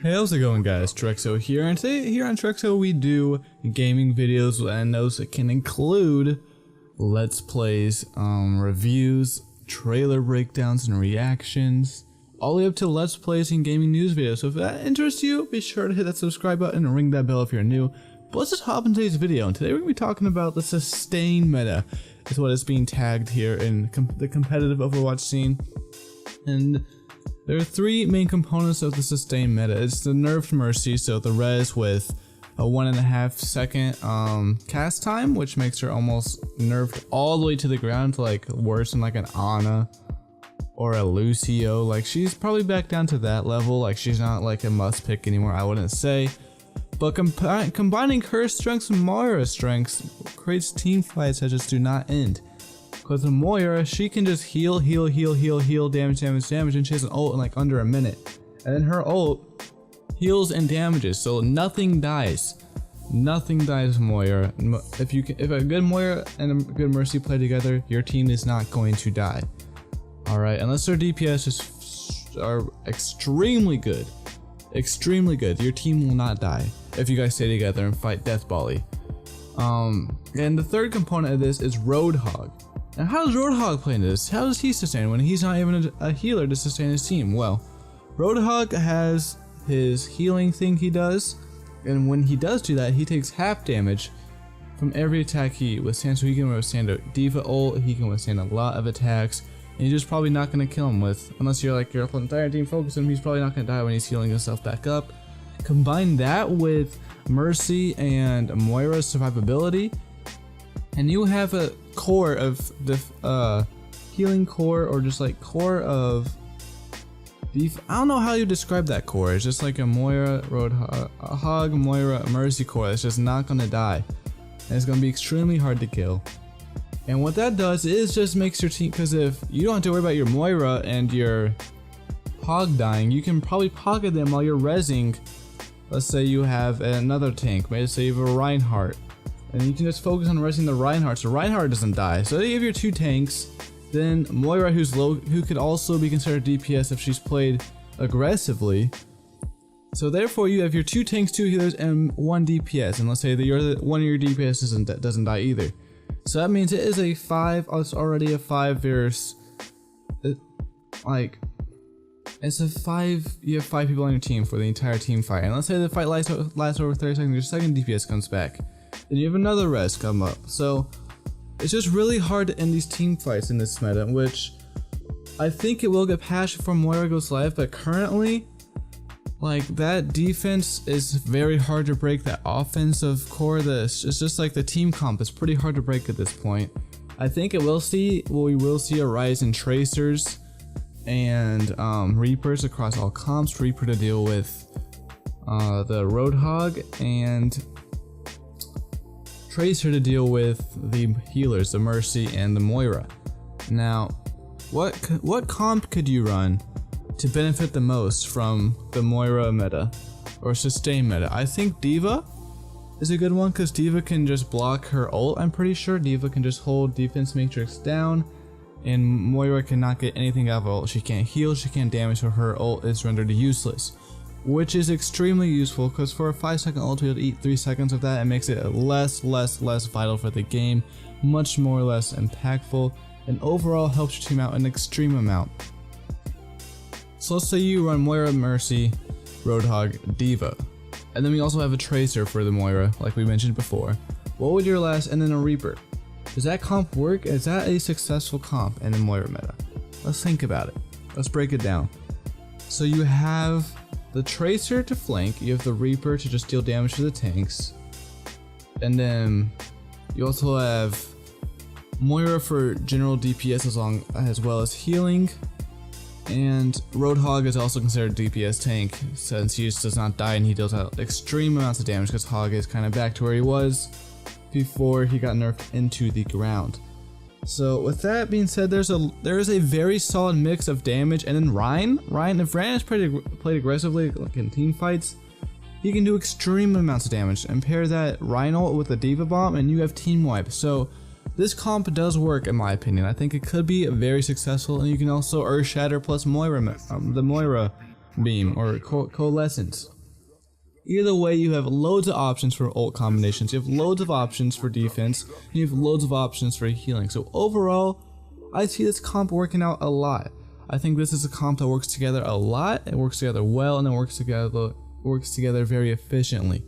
Hey, how's it going, guys? Trexo here, and today here on Trexo we do gaming videos, and those can include let's plays, reviews, trailer breakdowns and reactions, all the way up to let's plays and gaming news videos. So if that interests you, be sure to hit that subscribe button and ring that bell if you're new. But let's just hop into today's video, and today we're going to be talking about the sustain meta. Is what is being tagged here in the competitive Overwatch scene. And there are three main components of the sustain meta. It's the nerfed Mercy, so the res with a 1.5 second cast time, which makes her almost nerfed all the way to the ground to like worse than like an Ana or a Lucio. Like she's probably back down to that level. Like she's not like a must pick anymore, I wouldn't say. But combining her strengths and Moira's strengths creates team fights that just do not end. Because with Moira, she can just heal, damage, and she has an ult in like under a minute. And then her ult heals and damages, so nothing dies. Nothing dies with Moira. If a good Moira and a good Mercy play together, your team is not going to die. Alright, unless their DPS are extremely good. Extremely good. Your team will not die if you guys stay together and fight Death Volley. And the third component of this is Roadhog. Now how does Roadhog play into this? How does he sustain when he's not even a healer to sustain his team? Well, Roadhog has his healing thing he does, and when he does do that, he takes half damage from every attack he withstands. So he can withstand a D.Va ult, he can withstand a lot of attacks, and you're just probably not going to kill him with, unless you're like your entire team focused on him, he's probably not going to die when he's healing himself back up. Combine that with Mercy and Moira's survivability, and you have a core of the healing core, or just like core of I don't know how you describe that core. It's just like a Moira, Roadhog, Moira, Mercy core that's just not gonna die, and it's gonna be extremely hard to kill. And what that does is just makes your team, because if you don't have to worry about your Moira and your Hog dying, you can probably pocket them while you're rezzing. Let's say you have another tank, maybe say you have a Reinhardt, and you can just focus on rezzing the Reinhardt so Reinhardt doesn't die. So you have your two tanks, then Moira who's low, who could also be considered DPS if she's played aggressively. So therefore you have your two tanks, two healers, and one DPS, and let's say that one of your DPS doesn't die either. So that means it is a 5, it's already a 5 versus, like, it's a 5, you have 5 people on your team for the entire team fight. And let's say the fight lasts over 30 seconds, your second DPS comes back. Then you have another res come up. So it's just really hard to end these team fights in this meta, which I think it will get patched before Moira goes live, but currently, like, that defense is very hard to break. That offensive core, it's just like the team comp is pretty hard to break at this point. I think we will see a rise in tracers and Reapers across all comps. Reaper to deal with the Roadhog, and Tracer to deal with the healers, the Mercy and the Moira. Now, what comp could you run to benefit the most from the Moira meta or sustain meta? I think D.Va is a good one, because D.Va can just block her ult. I'm pretty sure D.Va can just hold defense matrix down, and Moira cannot get anything out of her ult. She can't heal, she can't damage, so her ult is rendered useless, which is extremely useful, because for a 5-second ult to eat 3 seconds of that, it makes it less vital for the game, much more less impactful, and overall helps your team out an extreme amount. So let's say you run Moira, Mercy, Roadhog, D.Va, and then we also have a Tracer for the Moira, like we mentioned before. What would your last, and then a Reaper? Does that comp work? Is that a successful comp in the Moira meta? Let's think about it. Let's break it down. So you have the Tracer to flank, you have the Reaper to just deal damage to the tanks, and then you also have Moira for general DPS as well as healing, and Roadhog is also considered a DPS tank since he just does not die and he deals out extreme amounts of damage, because Hog is kind of back to where he was before he got nerfed into the ground. So with that being said, there is a very solid mix of damage. And then Rein, if Rein is played aggressively, like in team fights, he can do extreme amounts of damage. And pair that Rein ult with a D.Va bomb, and you have team wipe. So this comp does work, in my opinion. I think it could be very successful, and you can also Earth Shatter plus Moira, the Moira beam or coalescence. Either way, you have loads of options for ult combinations, you have loads of options for defense, and you have loads of options for healing. So overall, I see this comp working out a lot. I think this is a comp that works together a lot, it works together well, and it works together very efficiently.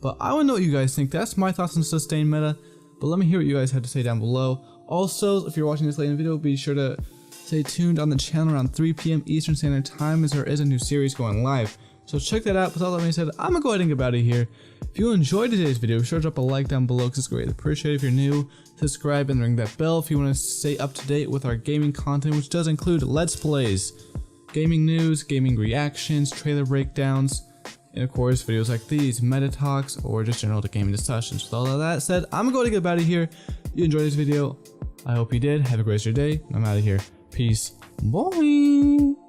But I want to know what you guys think. That's my thoughts on sustained meta, but let me hear what you guys have to say down below. Also, if you're watching this late in the video, be sure to stay tuned on the channel around 3 p.m. Eastern Standard Time, as there is a new series going live. So check that out. With all that being said, I'm gonna go ahead and get out of here. If you enjoyed today's video, be sure to drop a like down below because it's greatly appreciated. If you're new, subscribe and ring that bell if you want to stay up to date with our gaming content, which does include Let's Plays, gaming news, gaming reactions, trailer breakdowns, and of course videos like these, meta talks, or just general gaming discussions. With all of that said, I'm gonna go ahead and get out of here. You enjoyed this video. I hope you did. Have a great rest of your day. I'm out of here. Peace. Bye.